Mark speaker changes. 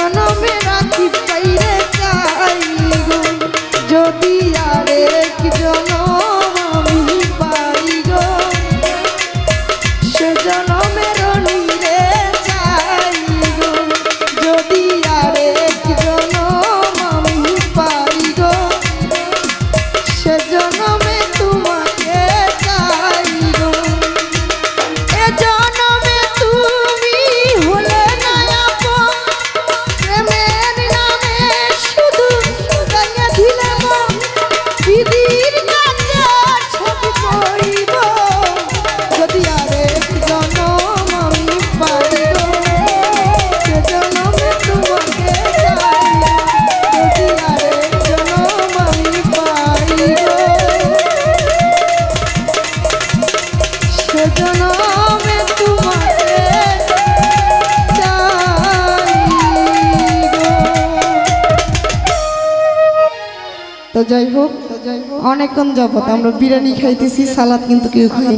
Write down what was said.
Speaker 1: জনমে রাখি পাইরে চাই গো যদি আরেক জনম আমি পাই গো সে জনমের নীরে চাই গো যদি আরেক জনম আমি পাই গো সে জনমে তোমাকে চাই গো এ জনমে তুমি হলে না আপন প্রেমের নামে শুধু গাইয়া দিলে মন দিদির কাছে ছবি কইব যদি আরেক জনম আমি পাই গো সে জনমে তোমাকে চাই যদি আরেক জনম আমি পাই গো সে জনমে তোমাকে চাই গো। তো যাই হোক অনেকক্ষণ যাবত আমরা বিরিয়ানি খাইতেছি, সালাদ কিন্তু কেউ খাই নাই।